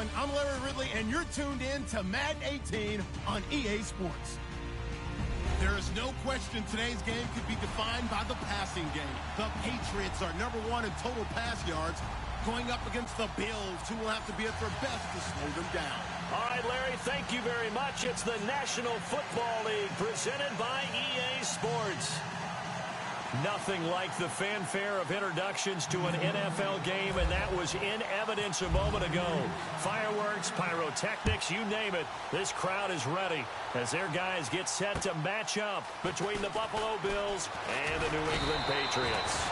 everyone. I'm Larry Ridley, and you're tuned in to Madden 18 on EA Sports. There is no question today's game could be defined by the passing game. The Patriots are #1 in total pass yards, going up against the Bills, who will have to be at their best to slow them down. All right, Larry, thank you very much. It's the National Football League presented by EA Sports. Nothing like the fanfare of introductions to an NFL game, and that was in evidence a moment ago. Fireworks, pyrotechnics, you name it. This crowd is ready as their guys get set to match up between the Buffalo Bills and the New England Patriots.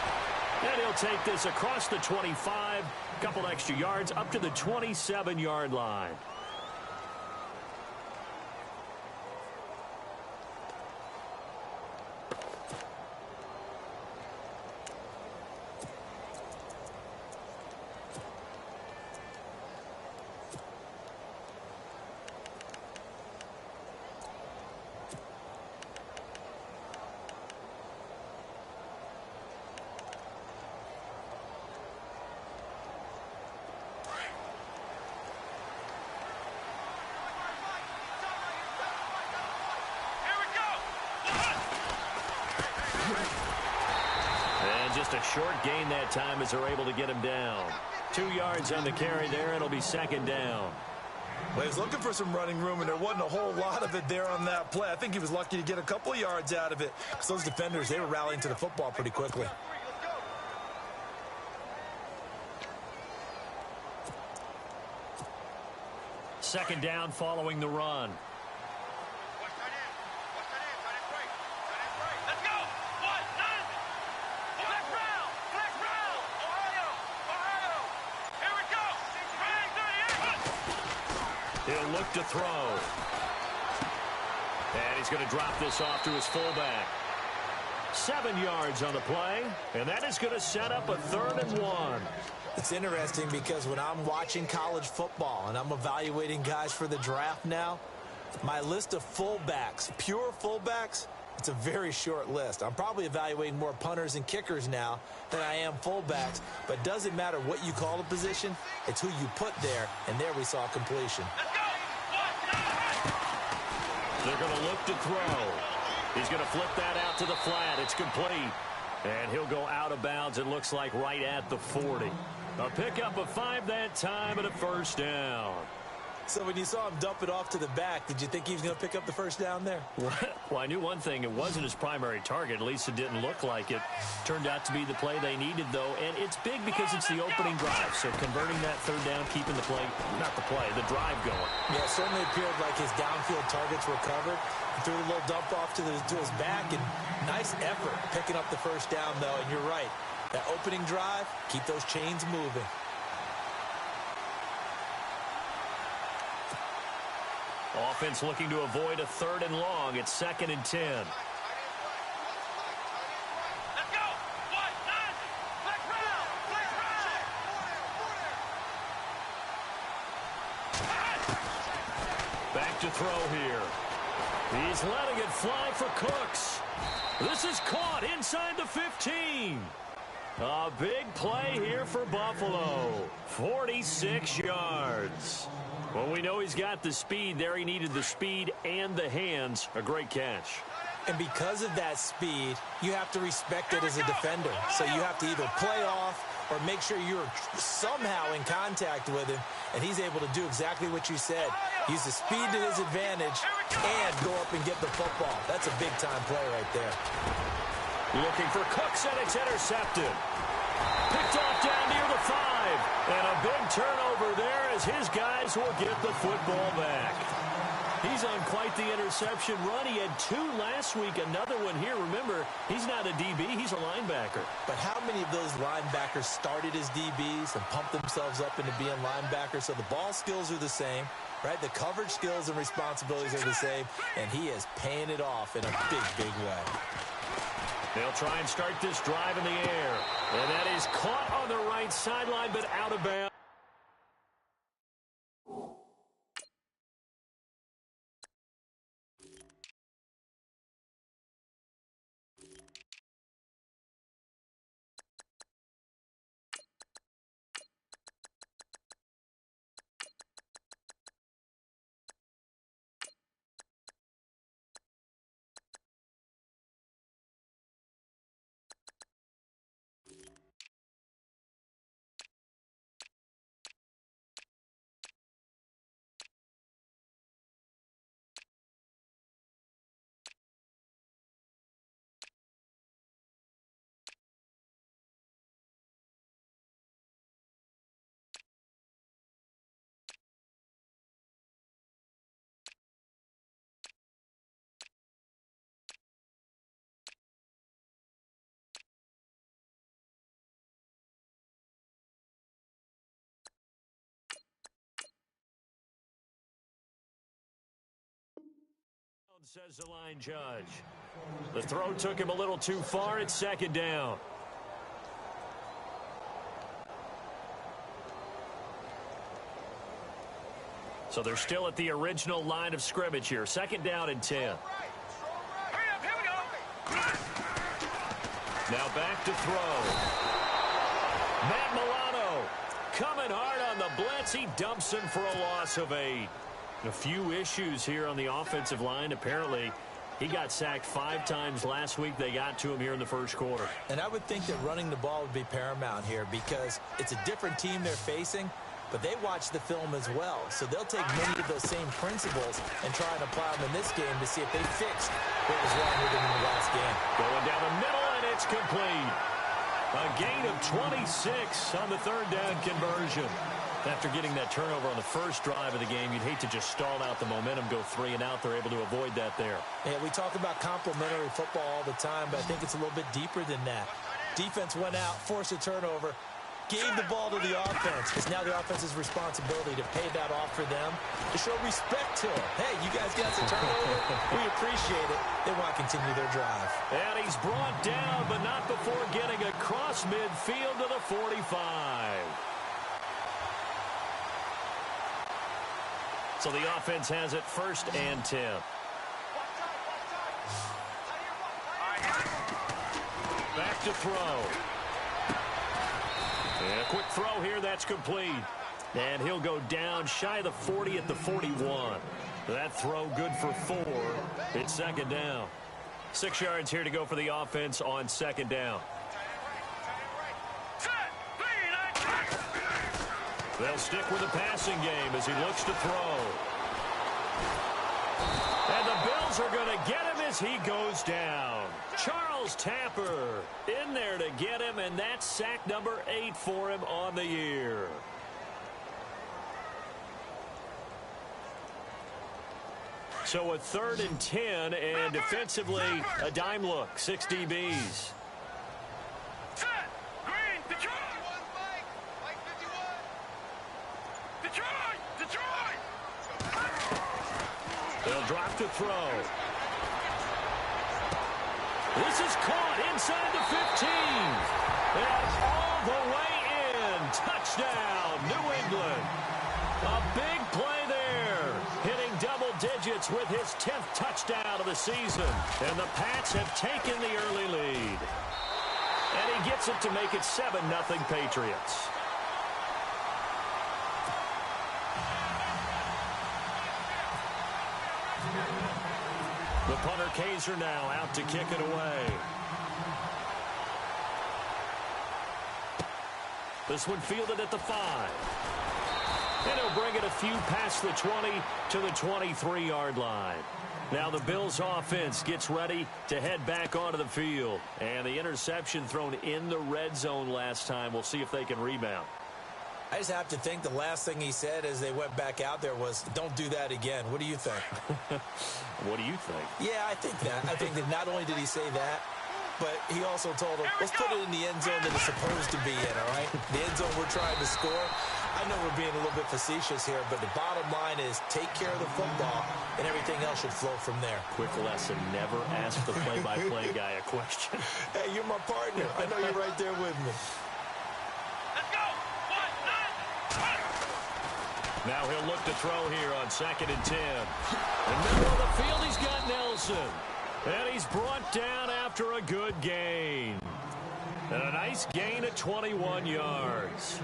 And he'll take this across the 25, a couple extra yards, up to the 27-yard line. Just a short gain that time as they're able to get him down. 2 yards on the carry there. It'll be second down. Well, he was looking for some running room, and there wasn't a whole lot of it there on that play. I think he was lucky to get a couple of yards out of it, because those defenders, they were rallying to the football pretty quickly. Second down following the run. He'll look to throw. And he's going to drop this off to his fullback. 7 yards on the play, and that is going to set up a 3rd and 1. It's interesting because when I'm watching college football and I'm evaluating guys for the draft now, my list of fullbacks, pure fullbacks, it's a very short list. I'm probably evaluating more punters and kickers now than I am fullbacks, but it doesn't matter what you call the position, it's who you put there, and there we saw completion. They're going to look to throw. He's going to flip that out to the flat. It's complete. And he'll go out of bounds, it looks like, right at the 40. A pickup of 5 that time and a first down. So when you saw him dump it off to the back, did you think he was going to pick up the first down there? Well, I knew one thing. It wasn't his primary target. At least it didn't look like it. Turned out to be the play they needed, though. And it's big because it's the opening drive. So converting that 3rd down, keeping the play, not the play, the drive going. Yeah, it certainly appeared like his downfield targets were covered. He threw a little dump off to his back. And nice effort picking up the first down, though. And you're right. That opening drive, keep those chains moving. Offense looking to avoid a 3rd and long. It's 2nd and 10. Let's go! Black Back to throw here. He's letting it fly for Cooks. This is caught inside the 15. A big play here for Buffalo. 46 yards. Well, we know he's got the speed there. He needed the speed and the hands. A great catch. And because of that speed, you have to respect it as a defender. So you have to either play off or make sure you're somehow in contact with him. And he's able to do exactly what you said. Use the speed to his advantage and go up and get the football. That's a big-time play right there. Looking for Cooks, and it's intercepted. Picked off down near the 5. And a big turnover there as his guys will get the football back. He's on quite the interception run. He had 2 last week, another one here. Remember, he's not a DB, he's a linebacker. But how many of those linebackers started as DBs and pumped themselves up into being linebackers? So the ball skills are the same, right? The coverage skills and responsibilities are the same, and he is paying it off in a big, big way. They'll try and start this drive in the air. And that is caught on the right sideline, but out of bounds. says the line judge. The throw took him a little too far. It's second down. So they're still at the original line of scrimmage here. Second down and 10. Hurry up, here we go. Now back to throw. Matt Milano coming hard on the blitz. He dumps him for a loss of 8. A few issues here on the offensive line. Apparently, he got sacked 5 times last week. They got to him here in the first quarter. And I would think that running the ball would be paramount here because it's a different team they're facing, but they watch the film as well. So they'll take many of those same principles and try and apply them in this game to see if they fixed what was wrong with them in the last game. Going down the middle, and it's complete. A gain of 26 on the third down conversion. After getting that turnover on the first drive of the game, you'd hate to just stall out the momentum, go 3 and out. They're able to avoid that there. Yeah, we talk about complementary football all the time, but I think it's a little bit deeper than that. Defense went out, forced a turnover, gave the ball to the offense. It's now the offense's responsibility to pay that off for them, to show respect to them. Hey, you guys got the turnover. We appreciate it. They want to continue their drive. And he's brought down, but not before getting across midfield to the 45. So the offense has it first and 10. Back to throw. And a quick throw here, that's complete. And he'll go down shy of the 40 at the 41. That throw good for 4. It's second down. 6 yards here to go for the offense on second down. They'll stick with the passing game as he looks to throw. And the Bills are going to get him as he goes down. Charles Tapper in there to get him, and that's sack number 8 for him on the year. So a 3rd and 10, and defensively a dime look, 6 DBs. They'll drop to throw. This is caught inside the 15. And all the way in. Touchdown, New England. A big play there. Hitting double digits with his 10th touchdown of the season. And the Pats have taken the early lead. And he gets it to make it 7-0 Patriots. The punter Kaiser now out to kick it away. This one fielded at the 5. And he'll bring it a few past the 20 to the 23-yard line. Now the Bills offense gets ready to head back onto the field. And the interception thrown in the red zone last time. We'll see if they can rebound. I just have to think the last thing he said as they went back out there was, don't do that again. What do you think? What do you think? Yeah, I think that. I think that not only did he say that, but he also told them, let's put it in the end zone that it's supposed to be in, all right? The end zone we're trying to score. I know we're being a little bit facetious here, but the bottom line is take care of the football, and everything else should flow from there. Quick lesson, never ask the play-by-play guy a question. Hey, you're my partner. I know you're right there with me. Now he'll look to throw here on 2nd and 10. In the middle of the field, he's got Nelson. And he's brought down after a good gain. And a nice gain of 21 yards.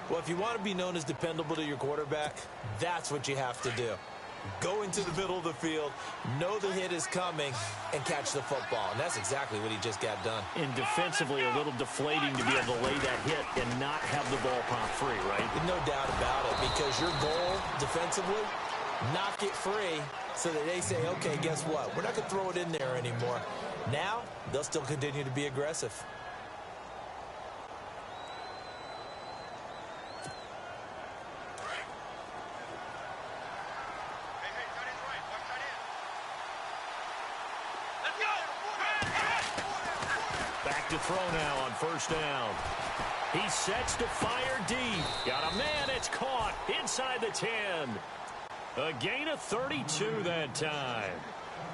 Well, if you want to be known as dependable to your quarterback, that's what you have to do. Go into the middle of the field, know the hit is coming, and catch the football. And that's exactly what he just got done. And defensively, a little deflating to be able to lay that hit and not have the ball pop free, right? No doubt about it, because your goal defensively, knock it free so that they say, okay, guess what? We're not going to throw it in there anymore. Now, they'll still continue to be aggressive. To throw now on 1st down. He sets to fire deep. Got a man. It's caught inside the 10. A gain of 32 that time.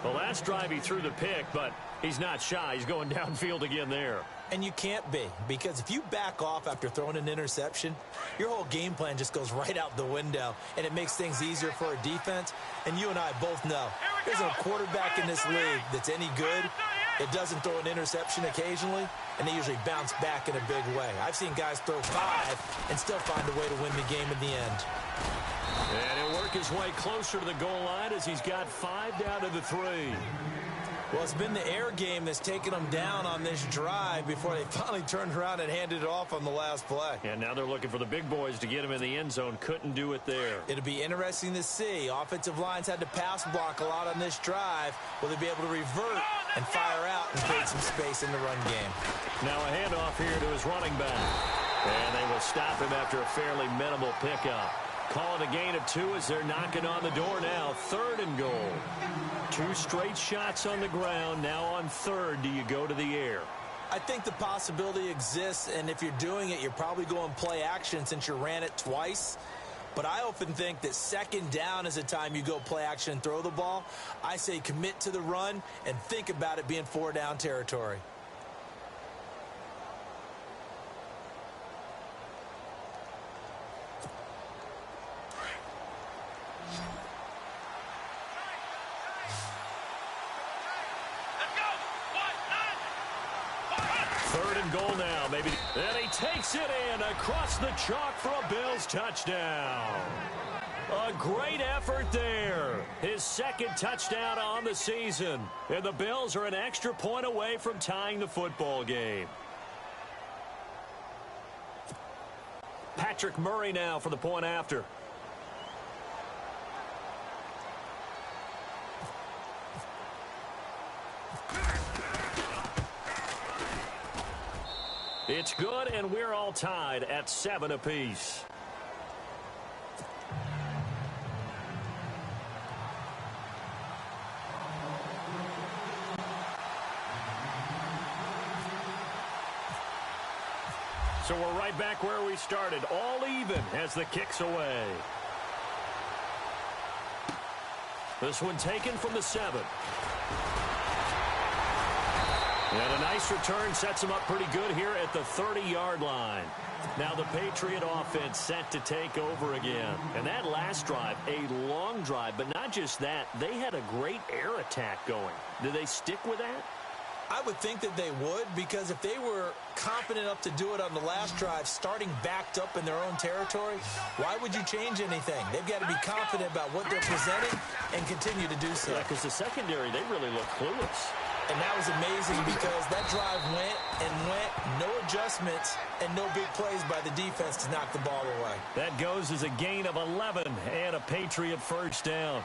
The last drive he threw the pick, but he's not shy. He's going downfield again there. And you can't be, because if you back off after throwing an interception, your whole game plan just goes right out the window, and it makes things easier for a defense. And you and I both know there's a quarterback in this league that's any good. It doesn't throw an interception occasionally, and they usually bounce back in a big way. I've seen guys throw 5 and still find a way to win the game in the end. And he'll work his way closer to the goal line as he's got 5 down to the 3. Well, it's been the air game that's taken them down on this drive before they finally turned around and handed it off on the last play. And now they're looking for the big boys to get him in the end zone. Couldn't do it there. It'll be interesting to see. Offensive lines had to pass block a lot on this drive. Will they be able to revert and fire out and create some space in the run game? Now a handoff here to his running back. And they will stop him after a fairly minimal pickup. Calling a gain of 2 as they're knocking on the door now. 3rd and goal. 2 straight shots on the ground. Now on 3rd, do you go to the air? I think the possibility exists, and if you're doing it, you're probably going play action since you ran it twice. But I often think that 2nd down is the time you go play action and throw the ball. I say commit to the run and think about it being 4 down territory. Goal now, maybe. And he takes it in across the chalk for a Bills touchdown. A great effort there. His 2nd touchdown on the season. And the Bills are an extra point away from tying the football game. Patrick Murray now for the point after. It's good, and we're all tied at 7 apiece. So we're right back where we started, all even as the kick's away. This one taken from the 7. And a nice return sets him up pretty good here at the 30-yard line. Now the Patriot offense set to take over again. And that last drive, a long drive, but not just that. They had a great air attack going. Do they stick with that? I would think that they would, because if they were confident enough to do it on the last drive, starting backed up in their own territory, why would you change anything? They've got to be confident about what they're presenting and continue to do so. Yeah, because the secondary, they really look clueless. And that was amazing because that drive went and went, no adjustments, and no big plays by the defense to knock the ball away. That goes as a gain of 11 and a Patriot 1st down.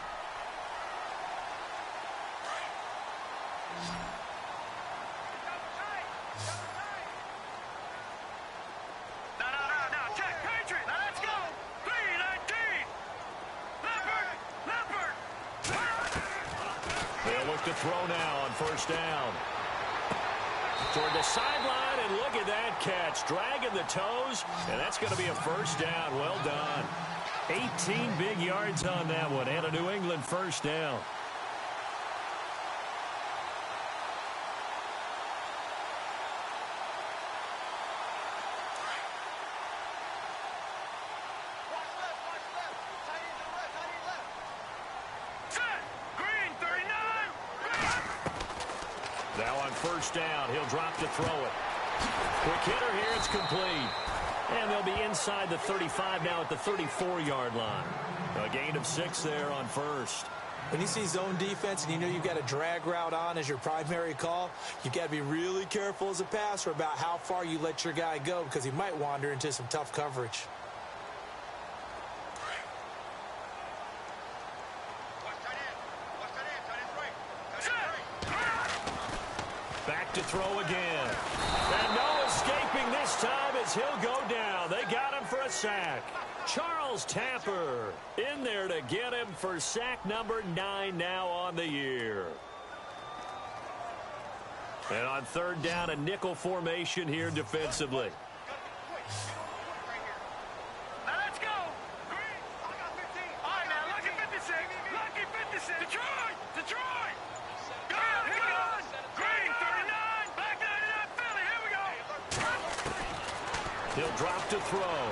To throw now on 1st down. Toward the sideline, and look at that catch. Dragging the toes, and that's going to be a 1st down. Well done. 18 big yards on that one, and a New England 1st down. Now on 1st down, he'll drop to throw it. Quick hitter here, it's complete. And they'll be inside the 35 now at the 34-yard line. A gain of 6 there on 1st. When you see zone defense and you know you've got a drag route on as your primary call, you've got to be really careful as a passer about how far you let your guy go because he might wander into some tough coverage. Back to throw again. And no escaping this time as he'll go down. They got him for a sack. Charles Tapper in there to get him for sack number 9 now on the year. And on 3rd down, a nickel formation here defensively. Now let's go. Green. I got 15. All right, now look at 56. Look at 56. Detroit. He'll drop to throw.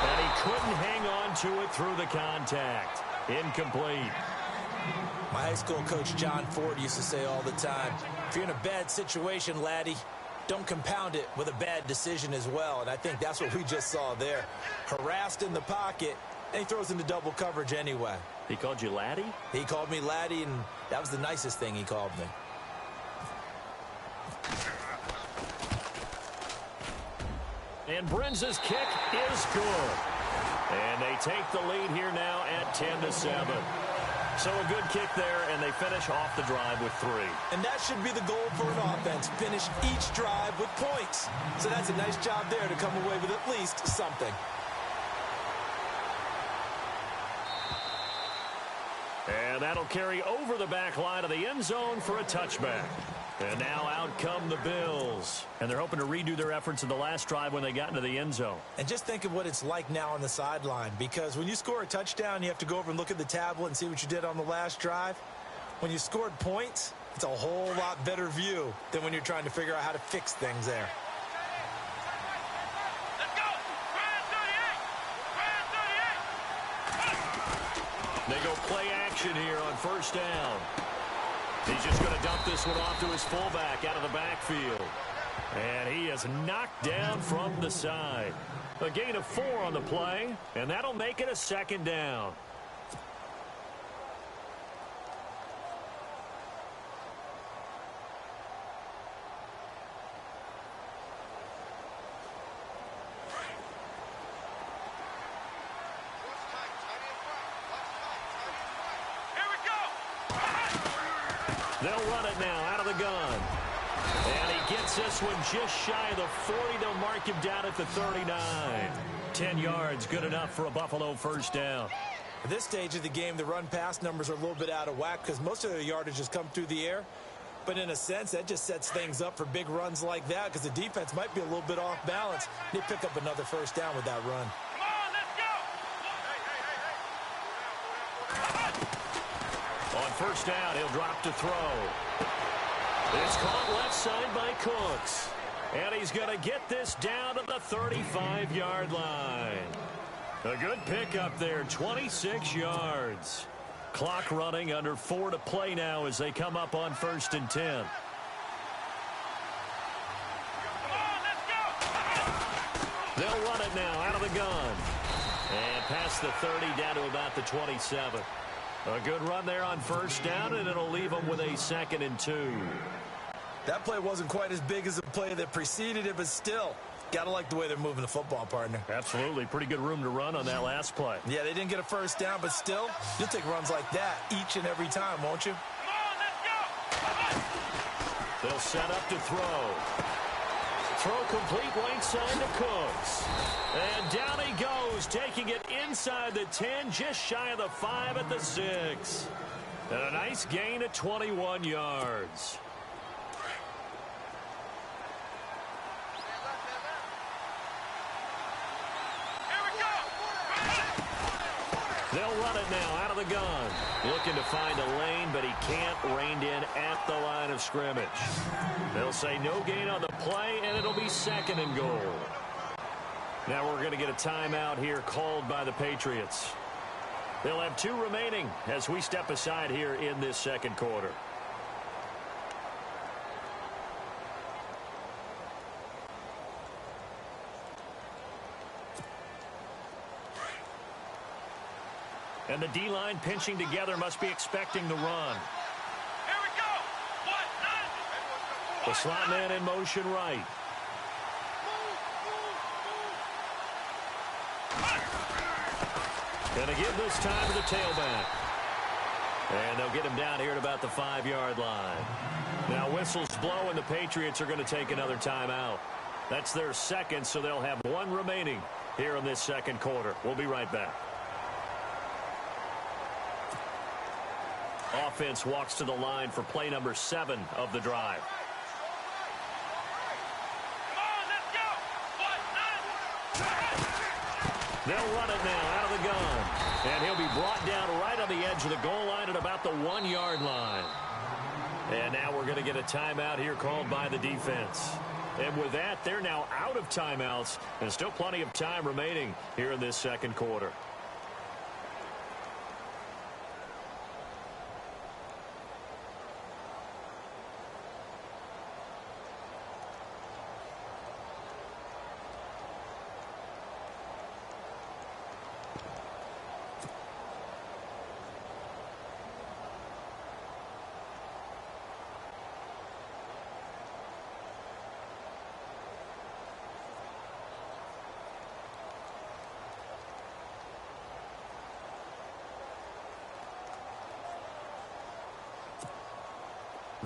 And he couldn't hang on to it through the contact. Incomplete. My high school coach, John Ford, used to say all the time, if you're in a bad situation, laddie, don't compound it with a bad decision as well. And I think that's what we just saw there. Harassed in the pocket, and he throws into double coverage anyway. He called you laddie? He called me laddie, and that was the nicest thing he called me. And Brinz's kick is good. And they take the lead here now at 10-7. So a good kick there, and they finish off the drive with 3. And that should be the goal for an offense. Finish each drive with points. So that's a nice job there to come away with at least something. And that'll carry over the back line of the end zone for a touchback. And now out come the Bills. And they're hoping to redo their efforts in the last drive when they got into the end zone. And just think of what it's like now on the sideline. Because when you score a touchdown, you have to go over and look at the tablet and see what you did on the last drive. When you scored points, it's a whole lot better view than when you're trying to figure out how to fix things there. Let's go. They go play action here on first down. He's just going to dump this one off to his fullback out of the backfield. And he is knocked down from the side. A gain of 4 on the play, and that'll make it a second down. They'll run it now out of the gun. And he gets this one just shy of the 40. They'll mark him down at the 39. 10 yards, good enough for a Buffalo first down. At this stage of the game, the run-pass numbers are a little bit out of whack because most of their yardage has come through the air. But in a sense, that just sets things up for big runs like that because the defense might be a little bit off balance. They pick up another first down with that run. Come on, let's go. On first down, he'll drop to throw. It's caught left side by Cooks. And he's going to get this down to the 35-yard line. A good pickup there, 26 yards. Clock running, under 4 to play now as they come up on 1st and 10. Come on, let's go. They'll run it now out of the gun. And past the 30 down to about the 27. A good run there on first down, and it'll leave them with a 2nd and 2. That play wasn't quite as big as the play that preceded it, but still, got to like the way they're moving the football, partner. Absolutely. Pretty good room to run on that last play. Yeah, they didn't get a first down, but still, you'll take runs like that each and every time, won't you? Come on, let's go. They'll set up to throw. Throw complete right side to Cooks. And down he goes, taking it inside the 10, just shy of the 5 at the 6. And a nice gain of 21 yards. They'll run it now out of the gun. Looking to find a lane, but he can't. Reined in at the line of scrimmage. They'll say no gain on the play, and it'll be 2nd and goal. Now we're going to get a timeout here called by the Patriots. They'll have 2 remaining as we step aside here in this 2nd quarter. And the D-line pinching together, must be expecting the run. Here we go. 1, 9. The slot man in motion right. Gonna give this time to the tailback. And they'll get him down here at about the 5-yard line. Now whistles blow, and the Patriots are going to take another timeout. That's their 2nd, so they'll have 1 remaining here in this 2nd quarter. We'll be right back. Offense walks to the line for play number 7 of the drive. Come on, let's go. 1, 9. They'll run it now out of the gun. And he'll be brought down right on the edge of the goal line at about the 1-yard line. And now we're going to get a timeout here called by the defense. And with that, they're now out of timeouts, and still plenty of time remaining here in this second quarter.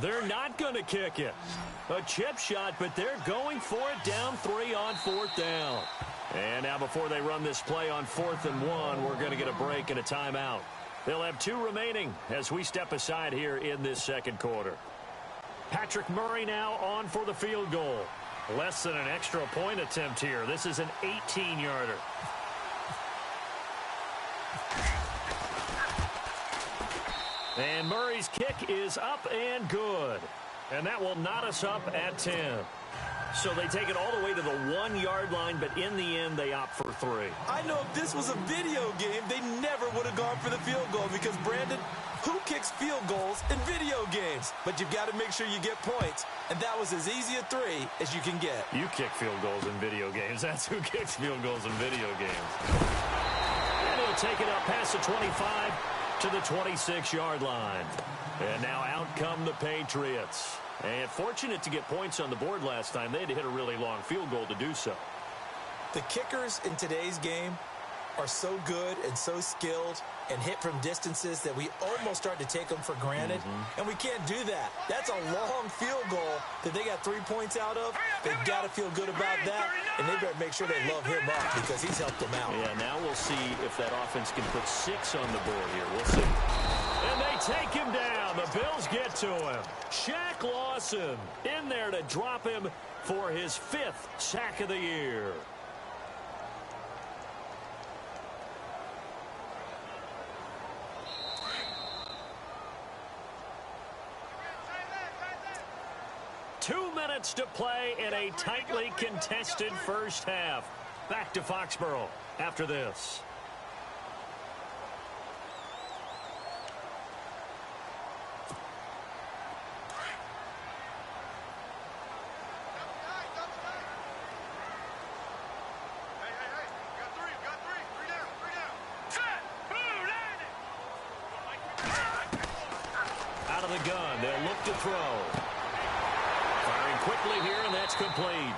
They're not going to kick it. A chip shot, but they're going for it down 3 on 4th down. And now before they run this play on 4th and 1, we're going to get a break and a timeout. They'll have 2 remaining as we step aside here in this second quarter. Patrick Murray now on for the field goal. Less than an extra point attempt here. This is an 18-yarder. And Murray's kick is up and good. And that will knot us up at 10. So they take it all the way to the 1-yard line, but in the end, they opt for 3. I know if this was a video game, they never would have gone for the field goal because, Brandon, who kicks field goals in video games? But you've got to make sure you get points, and that was as easy a 3 as you can get. You kick field goals in video games. That's who kicks field goals in video games. And he'll take it up past the 25 to the 26-yard line. And now out come the Patriots. And fortunate to get points on the board last time. They had to hit a really long field goal to do so. The kickers in today's game are so good and so skilled and hit from distances that we almost start to take them for granted. And we can't do that. That's a long field goal that they got 3 points out of. They've got to feel good about that, and they better make sure they love him up because he's helped them out. Yeah, now we'll see if that offense can put 6 on the board here. We'll see. And they take him down. The Bills get to him. Shaq Lawson in there to drop him for his 5th sack of the year. Two minutes to play in a tightly contested first half. Back to Foxborough after this. Out of the gun, they'll look to throw. Firing quickly here, and that's complete.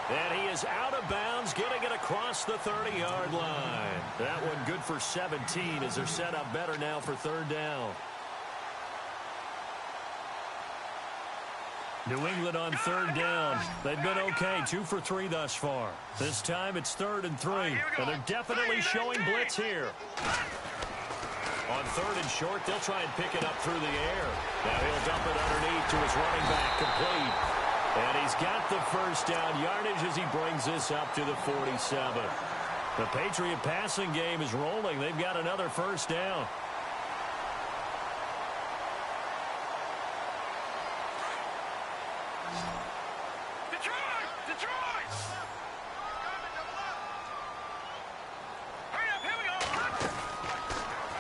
And he is out of bounds, getting it across the 30-yard line. That one good for 17 as they're set up better now for 3rd down. New England on 3rd down. They've been okay, 2 for 3 thus far. This time it's 3rd and 3, and they're definitely showing blitz here. On 3rd and short, they'll try and pick it up through the air. Now he'll dump it underneath to his running back, complete. And he's got the first down yardage as he brings this up to the 47. The Patriot passing game is rolling. They've got another first down.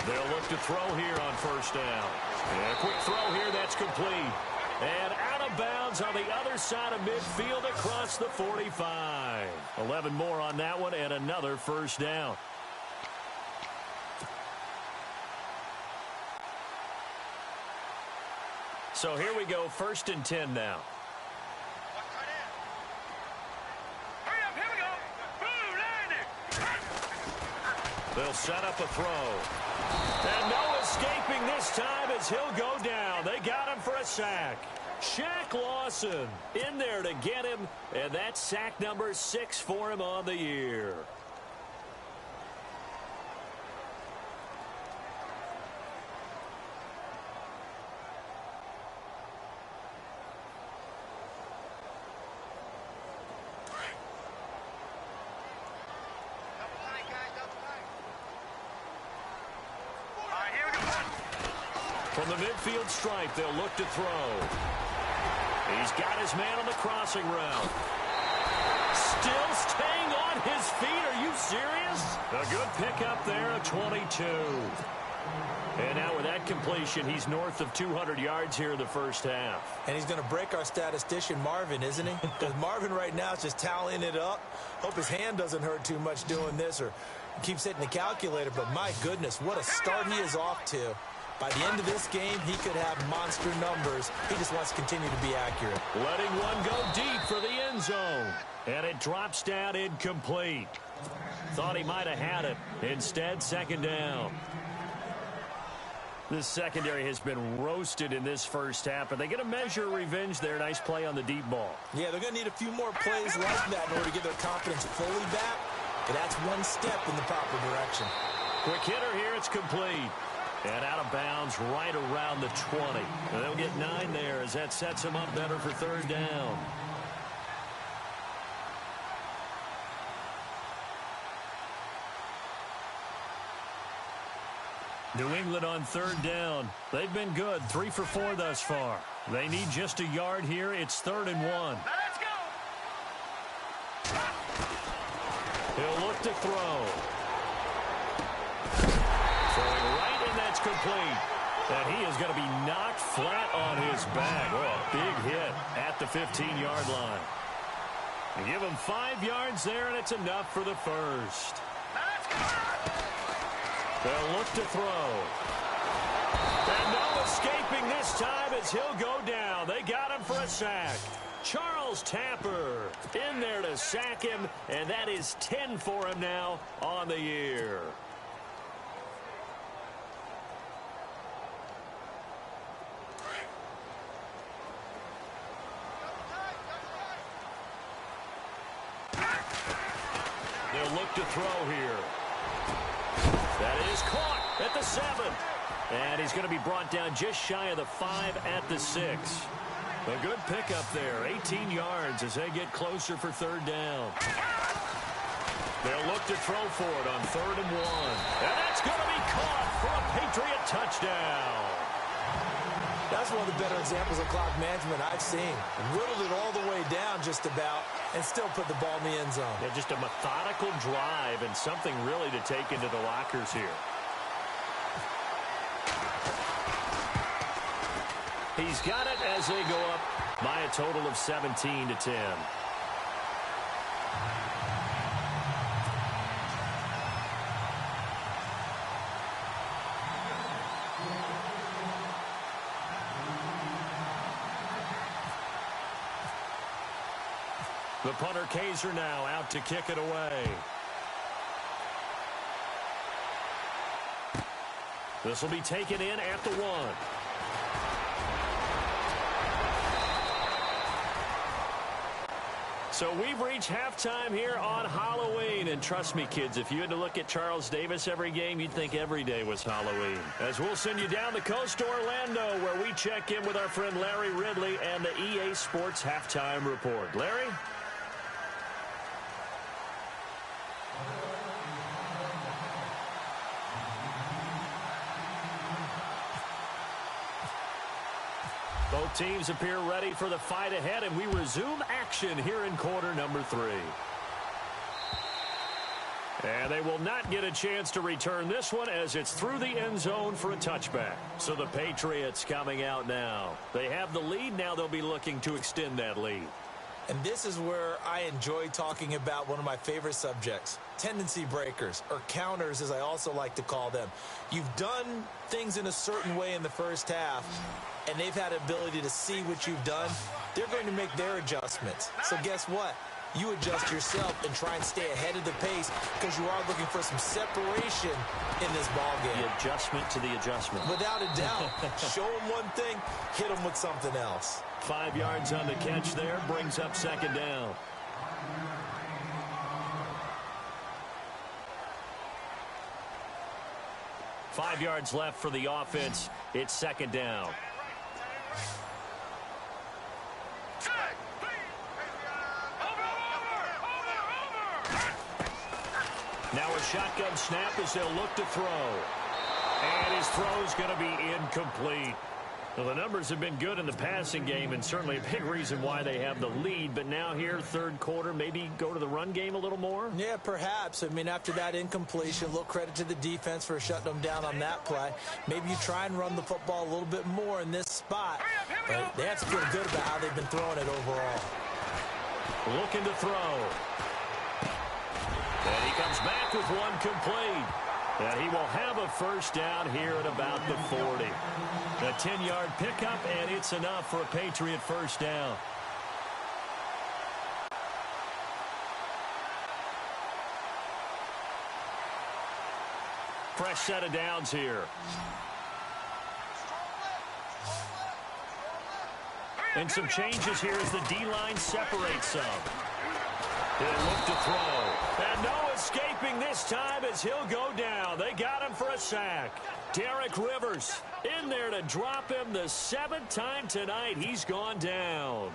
They'll look to throw here on 1st down. And a quick throw here, that's complete. And out of bounds on the other side of midfield across the 45. 11 more on that one and another first down. So here we go, 1st and 10 now. They'll set up a throw. And no escaping this time as he'll go down. They got him for a sack. Shaq Lawson in there to get him, and that's sack number 6 for him on the year. From the midfield stripe, they'll look to throw. He's got his man on the crossing route. Still staying on his feet. Are you serious? A good pickup there, a 22. And now with that completion, he's north of 200 yards here in the first half. And he's going to break our statistician, Marvin, isn't he? Because Marvin right now is just tallying it up. Hope his hand doesn't hurt too much doing this or keeps hitting the calculator. But my goodness, what a start he is off to. By the end of this game, he could have monster numbers. He just wants to continue to be accurate. Letting one go deep for the end zone. And it drops down incomplete. Thought he might have had it. Instead, second down. This secondary has been roasted in this first half, but they get a measure of revenge there. Nice play on the deep ball. Yeah, they're going to need a few more plays like that in order to get their confidence fully back. But that's one step in the proper direction. Quick hitter here. It's complete. And out of bounds right around the 20. And they'll get 9 there as that sets them up better for third down. New England on third down. They've been good, 3 for 4 thus far. They need just a yard here. It's 3rd and 1. Let's go. He'll look to throw. Throwing right, and that's complete. And he is going to be knocked flat on his back. Oh, a big hit at the 15-yard line. They give him 5 yards there, and it's enough for the first. Let's go. They'll look to throw. And no escaping this time as he'll go down. They got him for a sack. Charles Tapper in there to sack him, and that is 10 for him now on the year. They'll look to throw here. That is caught at the 7. And he's going to be brought down just shy of the 5 at the 6. A good pickup there. 18 yards as they get closer for third down. They'll look to throw for it on 3rd and 1. And that's going to be caught for a Patriot touchdown. That's one of the better examples of clock management I've seen. Whittled it all the way down just about and still put the ball in the end zone. Yeah, just a methodical drive and something really to take into the lockers here. He's got it as they go up by a total of 17 to 10. The punter Kaiser now out to kick it away. This will be taken in at the 1. So we've reached halftime here on Halloween. And trust me, kids, if you had to look at Charles Davis every game, you'd think every day was Halloween. As we'll send you down the coast to Orlando, where we check in with our friend Larry Ridley and the EA Sports Halftime Report. Larry? Both teams appear ready for the fight ahead, and we resume action here in quarter number 3. And they will not get a chance to return this one as it's through the end zone for a touchback. So the Patriots coming out now. They have the lead. Now they'll be looking to extend that lead. And this is where I enjoy talking about one of my favorite subjects, tendency breakers, or counters as I also like to call them. You've done things in a certain way in the first half, and they've had the ability to see what you've done. They're going to make their adjustments. So guess what? You adjust yourself and try and stay ahead of the pace because you are looking for some separation in this ballgame. The adjustment to the adjustment. Without a doubt. Show them one thing, hit them with something else. 5 yards on the catch there, brings up second down. Five yards left for the offense. It's second down. Now a shotgun snap as they'll look to throw. And his throw is going to be incomplete. Well, the numbers have been good in the passing game, and certainly a big reason why they have the lead. But now here, third quarter, maybe go to the run game a little more? Yeah, perhaps. I mean, after that incompletion, a little credit to the defense for shutting them down on that play. Maybe you try and run the football a little bit more in this spot. But they have to feel good about how they've been throwing it overall. Looking to throw. And he comes back with one complete. And he will have a first down here at about the 40. A 10-yard pickup, and it's enough for a Patriot first down. Fresh set of downs here. And some changes here as the D-line separates some. He'll look to throw. And no escaping this time as he'll go down. They got him for a sack. Derek Rivers in there to drop him the 7th time tonight. He's gone down.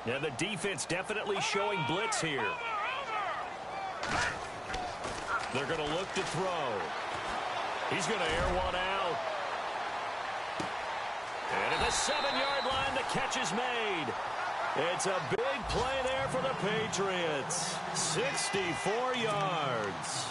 Now the defense definitely showing blitz here. They're going to look to throw. He's going to air one out. And at the 7-yard line, the catch is made. It's a big play there for the Patriots. 64 yards.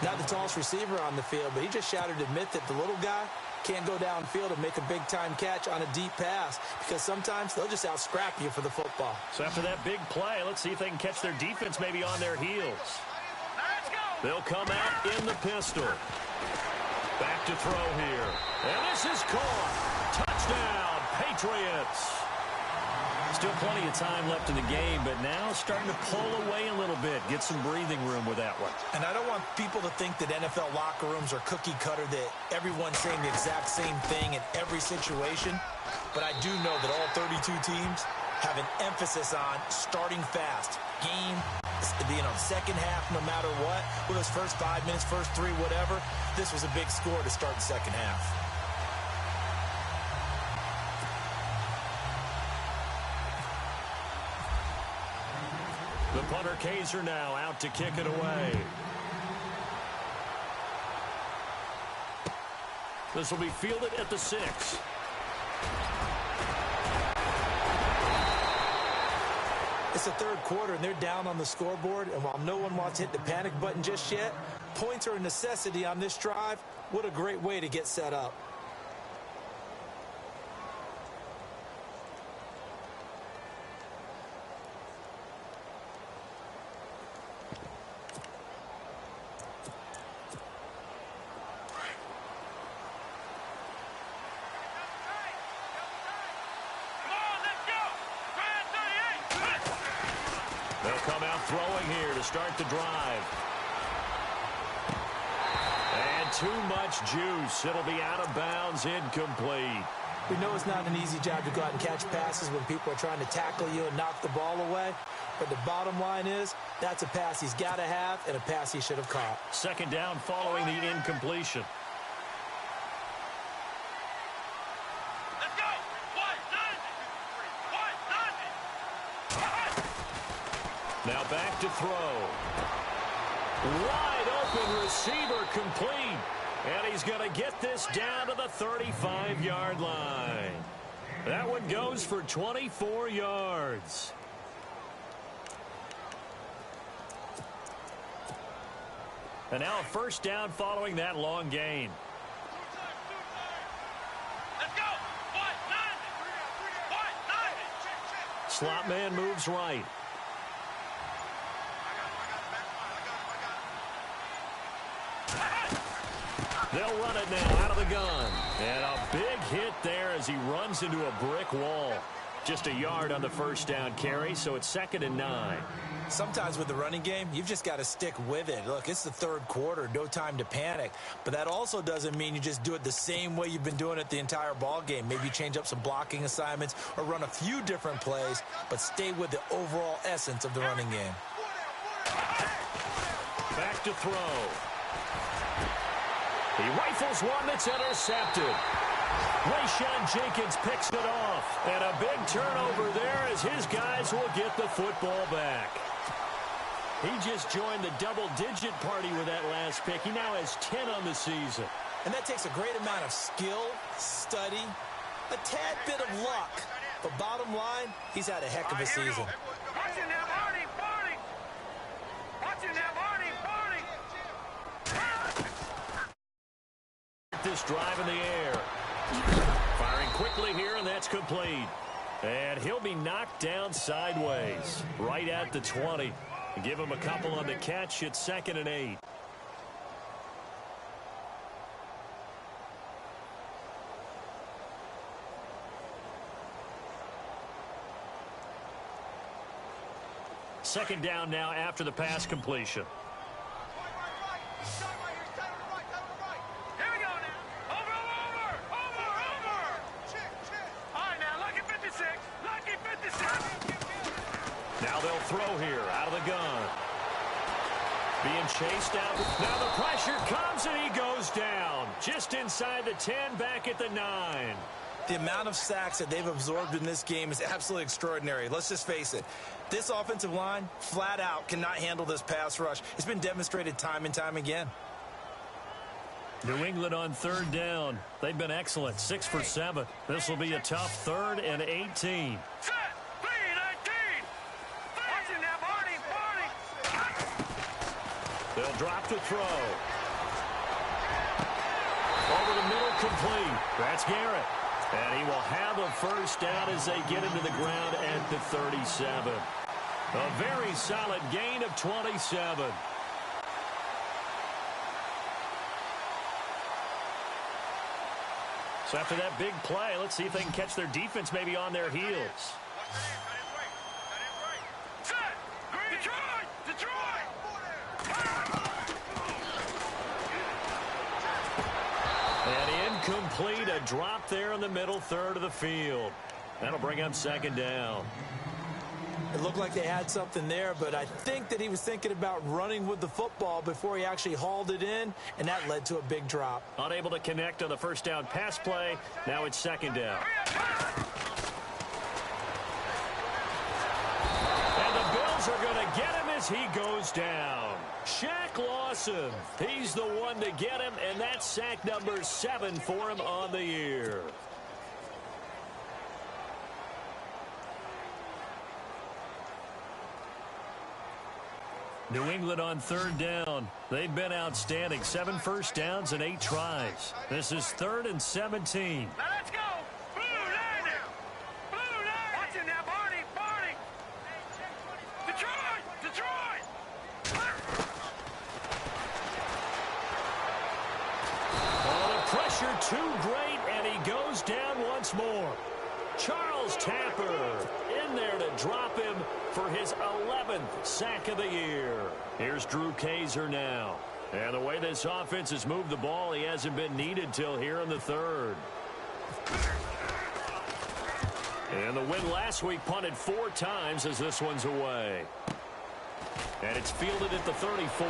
Not the tallest receiver on the field, but he just shouted to admit that the little guy can't go downfield and make a big-time catch on a deep pass because sometimes they'll just out-scrap you for the football. So after that big play, let's see if they can catch their defense maybe on their heels. They'll come out in the pistol. Back to throw here. And this is caught. Touchdown, Patriots. Still plenty of time left in the game, but now starting to pull away a little bit. Get some breathing room with that one. And I don't want people to think that NFL locker rooms are cookie cutter, that everyone's saying the exact same thing in every situation. But I do know that all 32 teams have an emphasis on starting fast. Game, second half, no matter what. With those first 5 minutes, first 3, whatever. This was a big score to start the second half. The punter Kaiser now out to kick it away. This will be fielded at the 6. It's the third quarter, and they're down on the scoreboard. And while no one wants to hit the panic button just yet, points are a necessity on this drive. What a great way to get set up. Throwing here to start the drive. And too much juice. It'll be out of bounds, incomplete. We know it's not an easy job to go out and catch passes when people are trying to tackle you and knock the ball away. But the bottom line is, that's a pass he's got to have and a pass he should have caught. Second down following the incompletion. Now back to throw. Wide open receiver complete. And he's going to get this down to the 35-yard line. That one goes for 24 yards. And now a first down following that long gain. Let's go. Slot man moves right. They'll run it now out of the gun. And a big hit there as he runs into a brick wall. Just a yard on the first down carry, so it's 2nd and 9. Sometimes with the running game, you've just got to stick with it. Look, it's the third quarter, no time to panic. But that also doesn't mean you just do it the same way you've been doing it the entire ball game. Maybe change up some blocking assignments or run a few different plays, but stay with the overall essence of the running game. Back to throw. He rifles one that's intercepted. Rayshawn Jenkins picks it off. And a big turnover there as his guys will get the football back. He just joined the double-digit party with that last pick. He now has 10 on the season. And that takes a great amount of skill, study, a tad bit of luck. But bottom line, he's had a heck of a season. Watch it now, Barney, Barney. Watch it now, Barney, Barney. This drive in the air. Firing quickly here, and that's complete. And he'll be knocked down sideways, right at the 20. Give him a couple on the catch. It's 2nd and 8. Second down now after the pass completion. Here we go now. Over. All right, now, lucky 56. Lucky 56. Now they'll throw here out of the gun. Being chased out. Now the pressure comes and he goes down. Just inside the 10, back at the 9. The amount of sacks that they've absorbed in this game is absolutely extraordinary. Let's just face it. This offensive line, flat out, cannot handle this pass rush. It's been demonstrated time and time again. New England on 3rd down. They've been excellent, 6 for 7. This will be a tough 3rd and 18. Set. 3-19. Watch it now, Barney. They'll drop to throw. Over the middle, complete. That's Garrett. And he will have a first down as they get into the ground at the 37. A very solid gain of 27. So after that big play, let's see if they can catch their defense maybe on their heels. Set. Detroit. And incomplete, a drop there in the middle third of the field. That'll bring up 2nd down. It looked like they had something there, but I think that he was thinking about running with the football before he actually hauled it in, and that led to a big drop. Unable to connect on the first down pass play. Now it's 2nd down. And the Bills are going to get him as he goes down. Shaq Lawson, he's the one to get him, and that's sack number 7 for him on the year. New England on 3rd down. They've been outstanding. 7 first downs and 8 tries. This is 3rd and 17. Now let's go. Blue line. Watch it now, Barney. Detroit. Oh, the pressure too great, and he goes down once more. Charles Tapper in there to drop him for his 11th sack of the year. Here's Drew Kaiser now. And the way this offense has moved the ball, he hasn't been needed till here in the 3rd. And the win last week punted 4 times as this one's away. And it's fielded at the 34.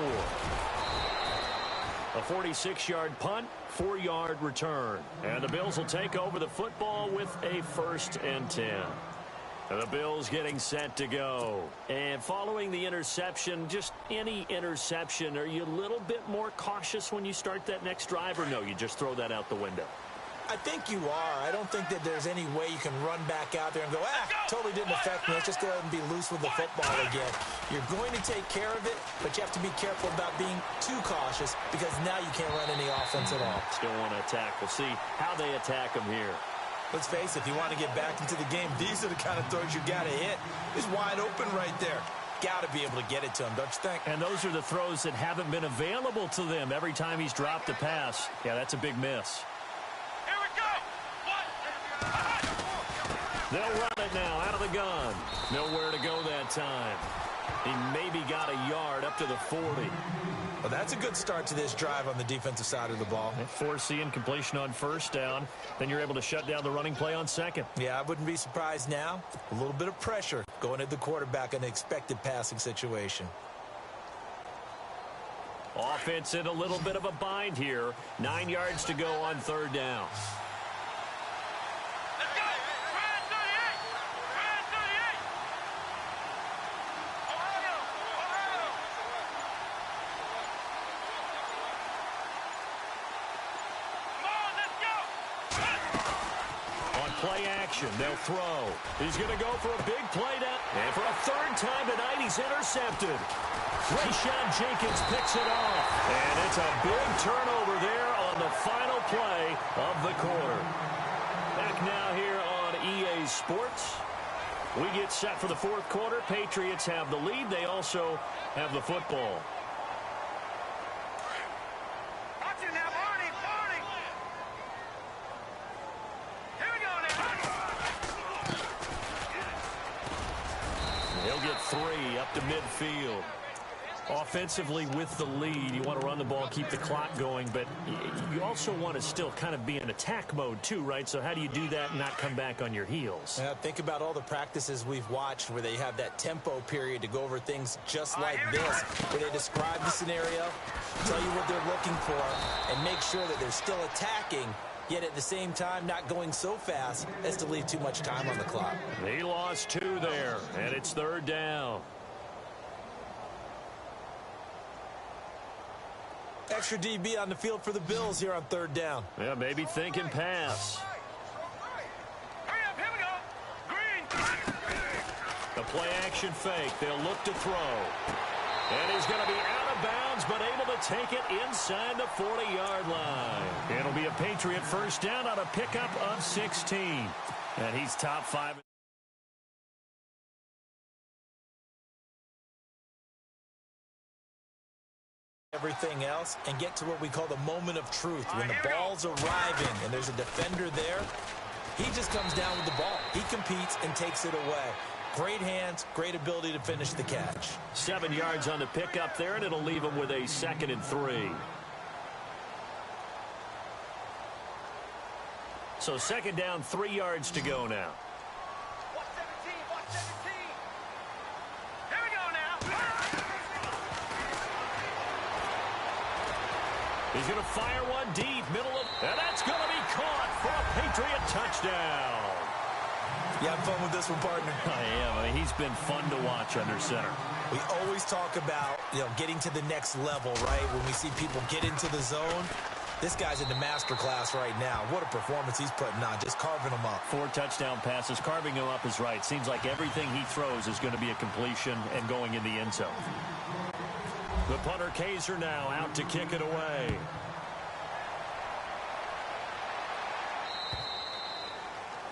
A 46-yard punt, 4-yard return. And the Bills will take over the football with a 1st and 10. And the Bills getting set to go. And following the interception, just any interception, are you a little bit more cautious when you start that next drive, or no, you just throw that out the window? I think you are. I don't think that there's any way you can run back out there and go, totally didn't affect me. Let's just go ahead and be loose with the football again. You're going to take care of it, but you have to be careful about being too cautious because now you can't run any offense at all. Still want to attack. We'll see how they attack them here. Let's face it, if you want to get back into the game, these are the kind of throws you got to hit. He's wide open right there. Got to be able to get it to him, don't you think? And those are the throws that haven't been available to them every time he's dropped a pass. Yeah, that's a big miss. Here we go. They'll run it now out of the gun. Nowhere to go that time. He maybe got a yard up to the 40. Well, that's a good start to this drive on the defensive side of the ball. Forcing completion on 1st down. Then you're able to shut down the running play on 2nd. Yeah, I wouldn't be surprised now. A little bit of pressure going at the quarterback in an expected passing situation. Offense in a little bit of a bind here. 9 yards to go on 3rd down. play action. They'll throw. He's going to go for a big play down. And for a third time tonight, he's intercepted. Rayshon Jenkins picks it off. And it's a big turnover there on the final play of the quarter. Back now here on EA Sports. We get set for the fourth quarter. Patriots have the lead. They also have the football. Watch it now, Barney, Barney. Here we go now. He'll get 3 up to midfield. Offensively with the lead, you want to run the ball, keep the clock going, but you also want to still kind of be in attack mode too, right? So how do you do that and not come back on your heels? Yeah, think about all the practices we've watched where they have that tempo period to go over things just like this, where they describe the scenario, tell you what they're looking for, and make sure that they're still attacking, yet at the same time not going so fast as to leave too much time on the clock. He lost 2 there, and it's third down. Extra DB on the field for the Bills here on third down. Yeah, maybe thinking pass. Hurry up, here we go. Green. A play action fake. They'll look to throw. And he's going to be out of bounds, but able to take it inside the 40-yard line. It'll be a Patriot first down on a pickup of 16. And he's top 5. Everything else and get to what we call the moment of truth. When the ball's arriving and there's a defender there, he just comes down with the ball. He competes and takes it away. Great hands, great ability to finish the catch. 7 yards on the pickup there, and it'll leave him with a 2nd and 3. So 2nd down, 3 yards to go now. Watch 17, watch 17. Here we go now. He's going to fire one deep, middle of, and that's going to be caught for a Patriot touchdown. You having fun with this one, partner? I am. I mean, he's been fun to watch under center. We always talk about, getting to the next level, right? When we see people get into the zone, this guy's in the master class right now. What a performance he's putting on, just carving them up. 4 touchdown passes. Carving him up is right. Seems like everything he throws is going to be a completion and going in the end zone. The punter Kaiser now out to kick it away.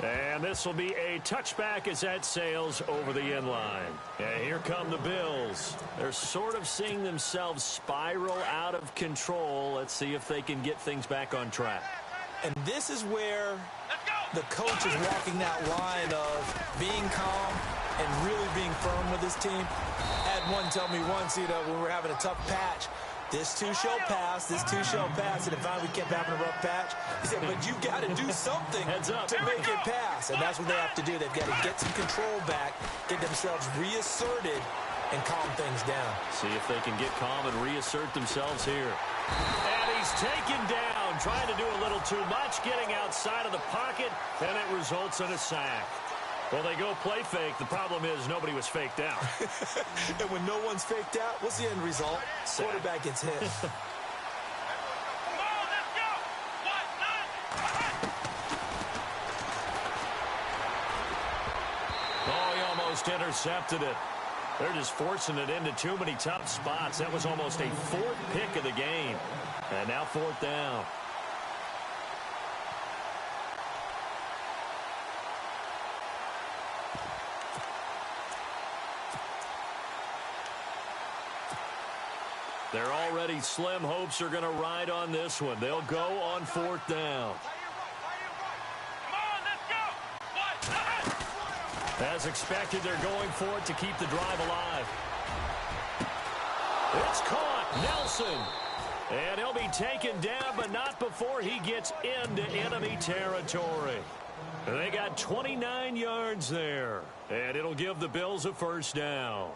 And this will be a touchback as that sails over the end line. And here come the Bills. They're sort of seeing themselves spiral out of control. Let's see if they can get things back on track. And this is where the coach is walking that line of being calm and really being firm with his team. I had one tell me once, when we're having a tough patch, this too shall pass, this too shall pass. And if we kept having a rough patch, he said, but you've got to do something to make it pass. And that's what they have to do. They've got to get some control back, get themselves reasserted, and calm things down. See if they can get calm and reassert themselves here. And he's taken down, trying to do a little too much, getting outside of the pocket, and it results in a sack. Well, they go play fake. The problem is nobody was faked out. And when no one's faked out, what's the end result? Sack. Quarterback gets hit. Come on, let's go. Oh, he almost intercepted it. They're just forcing it into too many tough spots. That was almost a 4th pick of the game. And now 4th down. They're already slim hopes are going to ride on this one. They'll go on 4th down. As expected, they're going for it to keep the drive alive. It's caught. Nelson. And he'll be taken down, but not before he gets into enemy territory. And they got 29 yards there. And it'll give the Bills a first down.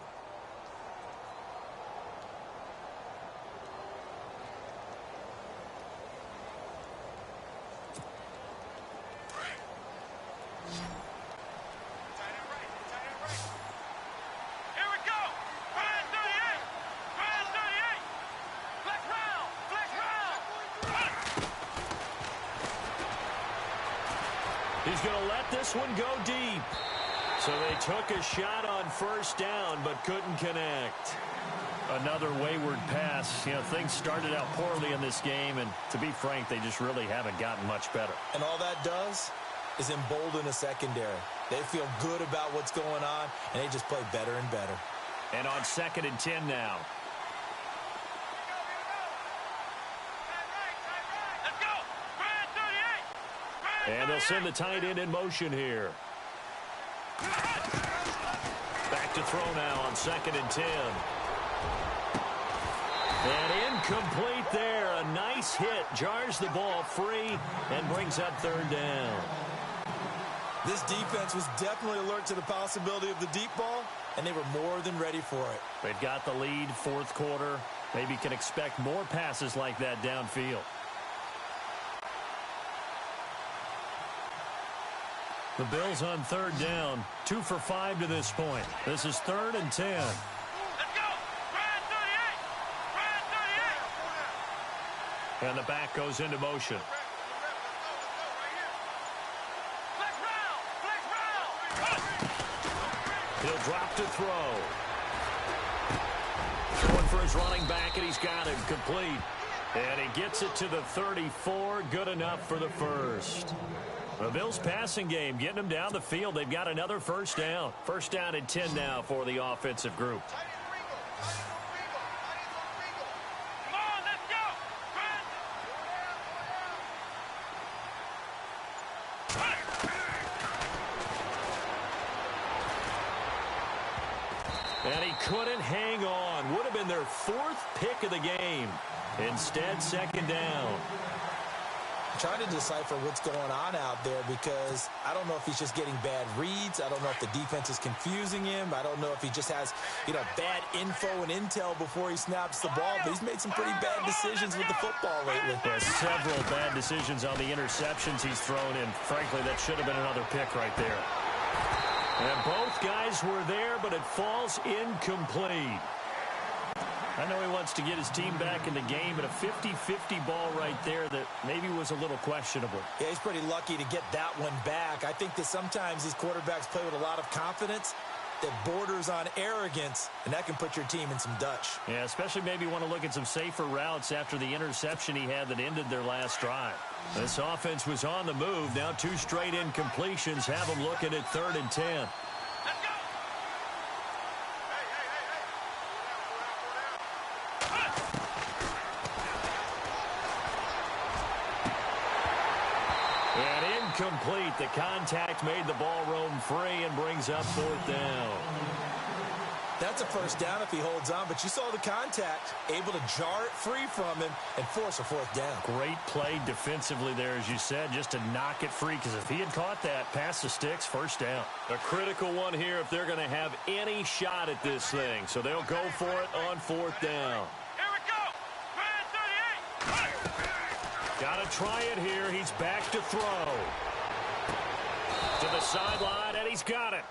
He's He's going to let this one go deep. So they took a shot on first down, but couldn't connect. Another wayward pass. You know, things started out poorly in this game, and to be frank, they just really haven't gotten much better. And all that does is embolden a secondary. They feel good about what's going on, and they just play better and better. And on 2nd and 10 now. Let's go. Brad 38. And they'll send the tight end in motion here. Back to throw now on 2nd and 10. And incomplete there. A nice hit. Jars the ball free and brings up 3rd down. This defense was definitely alert to the possibility of the deep ball, and they were more than ready for it. They've got the lead, 4th quarter. Maybe can expect more passes like that downfield. The Bills on 3rd down. 2 for 5 to this point. This is 3rd and 10. Let's go. Brad 38. Brad 38. And the back goes into motion. Flex round. Flex round. He'll drop to throw. Throwing for his running back, and he's got him complete. And he gets it to the 34. Good enough for the first. The Bills' passing game getting them down the field. They've got another first down. 1st down and 10 now for the offensive group. Come on, let's go. And he couldn't hang on. Would have been their 4th pick of the game. Instead, 2nd down. Trying to decipher what's going on out there because I don't know if he's just getting bad reads. I don't know if the defense is confusing him. I don't know if he just has, bad info and intel before he snaps the ball. But he's made some pretty bad decisions with the football lately. Yeah, several bad decisions on the interceptions he's thrown in. Frankly, that should have been another pick right there. And both guys were there, but it falls incomplete. I know he wants to get his team back in the game, but a 50-50 ball right there that maybe was a little questionable. Yeah, he's pretty lucky to get that one back. I think that sometimes these quarterbacks play with a lot of confidence that borders on arrogance, and that can put your team in some Dutch. Yeah, especially maybe want to look at some safer routes after the interception he had that ended their last drive. This offense was on the move. Now 2 straight incompletions have them looking at 3rd and 10. Complete. The contact made the ball roam free and brings up 4th down. That's a first down if he holds on, but you saw the contact, able to jar it free from him and force a 4th down. Great play defensively there, as you said, just to knock it free, because if he had caught that, past the sticks, 1st down. A critical one here if they're going to have any shot at this thing, so they'll go for it on 4th down. Here we go. Brad 38. Got to try it here. He's back to throw. To the sideline, and he's got it.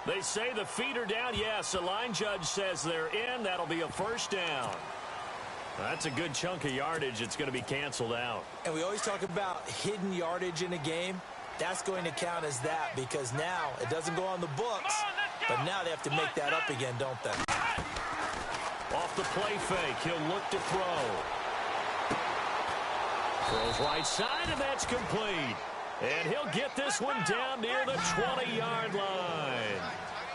They say the feet are down. Yes, the line judge says they're in. That'll be a 1st down. That's a good chunk of yardage. It's going to be canceled out. And we always talk about hidden yardage in a game. That's going to count as that because now it doesn't go on the books, but now they have to make that up again, don't they? Off the play fake, he'll look to throw. Throws right side, and that's complete. And he'll get this one down near the 20-yard line.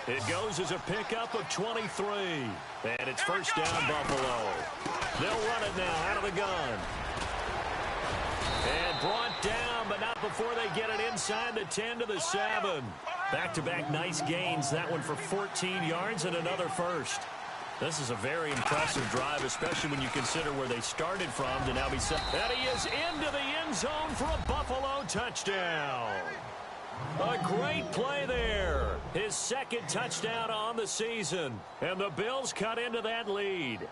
It goes as a pickup of 23. And it's 1st down, Buffalo. They'll run it now out of the gun. And brought down, but not before they get it inside the 10 to the 7. Back-to-back nice gains. That one for 14 yards and another first. This is a very impressive drive, especially when you consider where they started from to now be set. And he is into the end zone for a Buffalo touchdown. A great play there. His 2nd touchdown on the season. And the Bills cut into that lead.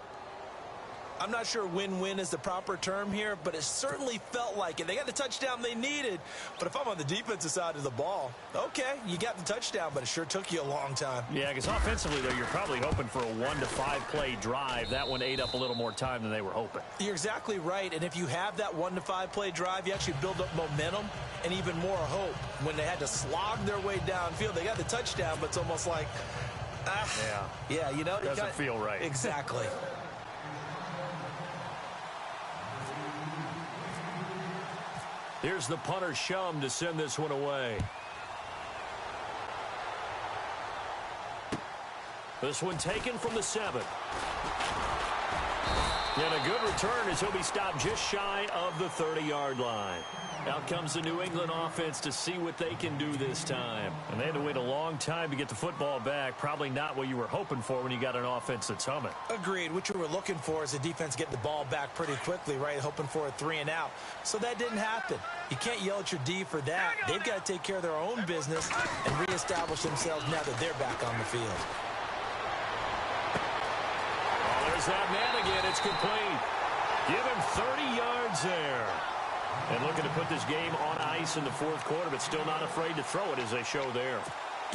I'm not sure win-win is the proper term here, but it certainly felt like it. They got the touchdown they needed, but if I'm on the defensive side of the ball, okay, you got the touchdown, but it sure took you a long time. Yeah, because offensively, though, you're probably hoping for a 1 to 5 play drive. That one ate up a little more time than they were hoping. You're exactly right, and if you have that 1 to 5 play drive, you actually build up momentum and even more hope. When they had to slog their way downfield, they got the touchdown, but it's almost like, yeah, you know. Doesn't feel right. Exactly. Here's the punter Shum to send this one away. This one taken from the 7. And a good return as he'll be stopped just shy of the 30-yard line. Out comes the New England offense to see what they can do this time. And they had to wait a long time to get the football back. Probably not what you were hoping for when you got an offense that's humming. Agreed. What you were looking for is the defense getting the ball back pretty quickly, right? Hoping for a 3 and out. So that didn't happen. You can't yell at your D for that. They've got to take care of their own business and reestablish themselves now that they're back on the field. Oh, there's that man again. It's complete. Give him 30 yards there. And looking to put this game on ice in the fourth quarter, but still not afraid to throw it as they show there.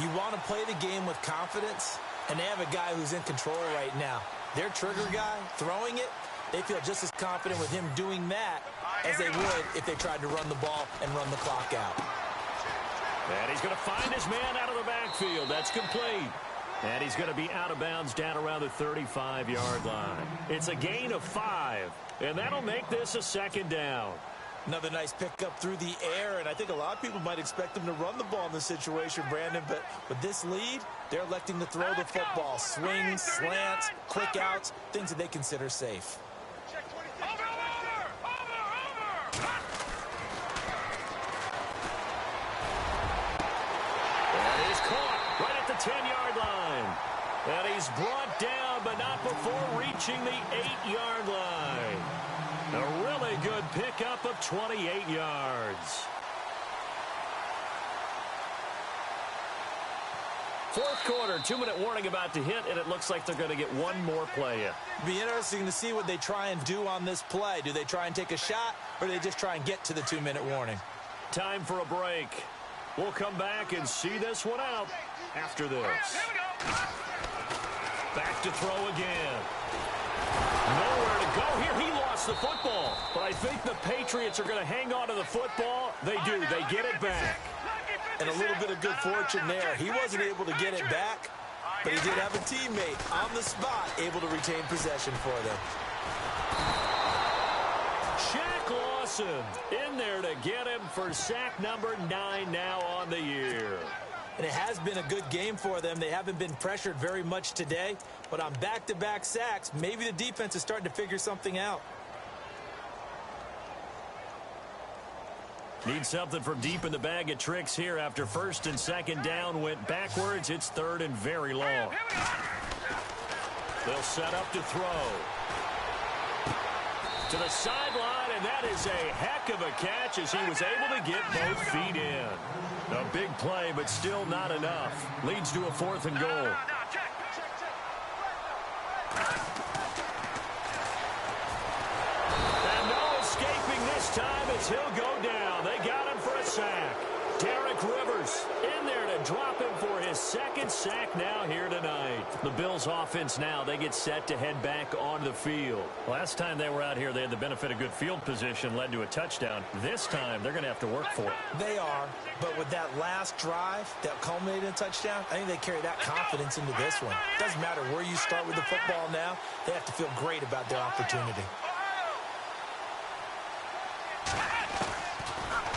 You want to play the game with confidence, and they have a guy who's in control right now. Their trigger guy, throwing it, they feel just as confident with him doing that as they would if they tried to run the ball and run the clock out. And he's going to find his man out of the backfield. That's complete. And he's going to be out of bounds down around the 35-yard line. It's a gain of 5, and that'll make this a second down. Another nice pickup through the air, and I think a lot of people might expect them to run the ball in this situation, Brandon, but with this lead, they're electing to throw the football. Swings, slants, quick outs, things that they consider safe. And he's caught right at the 10-yard line. And he's brought down, but not before reaching the 8-yard line. A really good pickup of 28 yards. Fourth quarter, 2-minute warning about to hit, and it looks like they're going to get one more play in. It'll be interesting to see what they try and do on this play. Do they try and take a shot, or do they just try and get to the 2-minute warning? Time for a break. We'll come back and see this one out after this. Back to throw again. Nowhere to go here. He lost the football. But I think the Patriots are going to hang on to the football. They do. They get it back. And a little bit of good fortune there. He wasn't able to get it back, but he did have a teammate on the spot able to retain possession for them. Shaq Lawson in there to get him for sack number 9 now on the year. And it has been a good game for them. They haven't been pressured very much today, but on back-to-back sacks, maybe the defense is starting to figure something out. Need something from deep in the bag of tricks here after first and second down went backwards. It's third and very long. They'll set up to throw. To the sideline, and that is a heck of a catch as he was able to get both feet in. A big play, but still not enough. Leads to a 4th and goal. And no escaping this time as he'll go down. They got him for a sack. Derek Rivers in there to drop him for his second sack now here tonight. The Bills offense now, they get set to head back on the field. Last time they were out here, they had the benefit of good field position, led to a touchdown. This time, they're going to have to work for it. They are, but with that last drive that culminated in a touchdown, I think they carry that confidence into this one. Doesn't matter where you start with the football now, they have to feel great about their opportunity.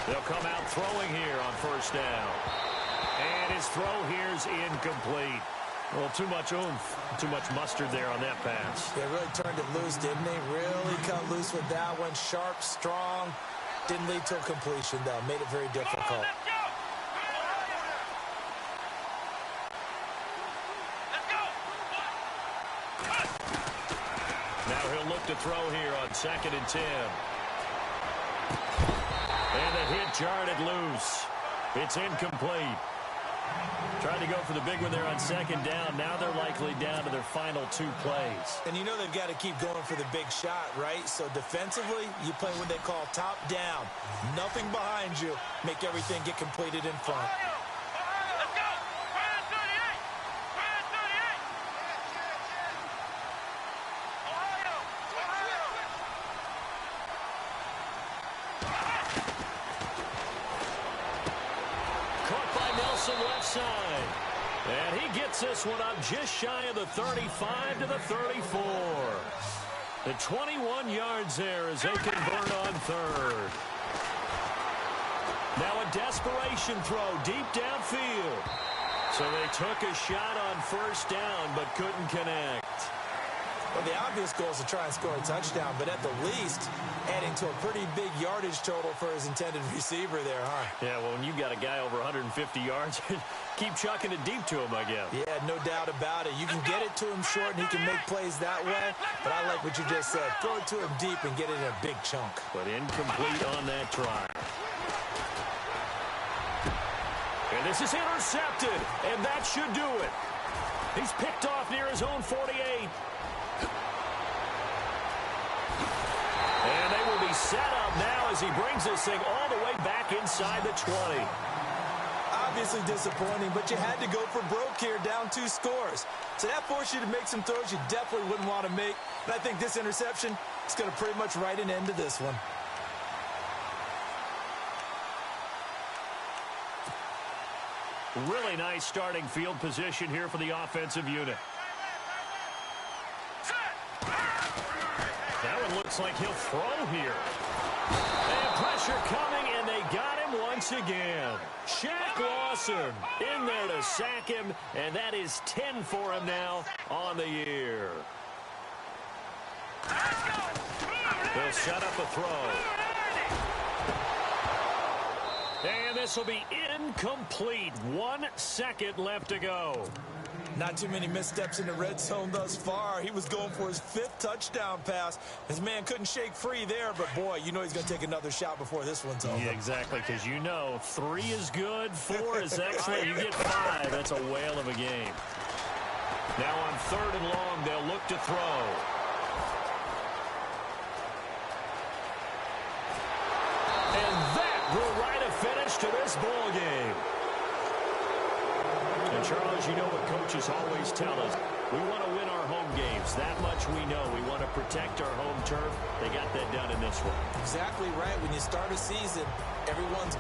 They'll come out throwing here on first down. And his throw here's incomplete. Well, too much oomph, too much mustard there on that pass. They really turned it loose, didn't they? Really cut loose with that one. Sharp, strong. Didn't lead to a completion, though. Made it very difficult. Now he'll look to throw here on 2nd and 10. And the hit jarred it loose. It's incomplete. Tries tried to go for the big one there on second down. Now they're likely down to their final 2 plays. And you know they've got to keep going for the big shot, right? So defensively, you play what they call top down. Nothing behind you. Make everything get completed in front. Let's go! Fire 38! Fire 38! Ohio! Ohio! Caught by Nelson left side. And he gets this one up just shy of the 35 to the 34. The 21 yards there as they convert on third. Now a desperation throw deep downfield. So they took a shot on first down but couldn't connect. Well, the obvious goal is to try and score a touchdown, but at the least, adding to a pretty big yardage total for his intended receiver there, huh? Yeah, well, when you got a guy over 150 yards, keep chucking it deep to him, I guess. Yeah, no doubt about it. You can get it to him short, and he can make plays that way, but I like what you just said. Throw it to him deep and get it in a big chunk. But incomplete on that try. And this is intercepted, and that should do it. He's picked off near his own 48. And they will be set up now as he brings this thing all the way back inside the 20. Obviously disappointing, but you had to go for broke here, down 2 scores. So that forced you to make some throws you definitely wouldn't want to make. And I think this interception is going to pretty much write an end to this one. Really nice starting field position here for the offensive unit. That one looks like he'll throw here. And pressure coming, and they got him once again. Shaq Lawson in there to sack him, and that is 10 for him now on the year. They'll set up a throw. And this will be incomplete. 1 second left to go. Not too many missteps in the red zone thus far. He was going for his 5th touchdown pass. His man couldn't shake free there, but boy, you know he's going to take another shot before this one's over. Yeah, exactly, because you know 3 is good, 4 is excellent. You get 5, that's a whale of a game. Now on 3rd and long, they'll look to throw. And that will write a finish to this ball game. And Charles, you know what coaches always tell us. We want to win our home games. That much we know. We want to protect our home turf. They got that done in this one. Exactly right. When you start a season, everyone's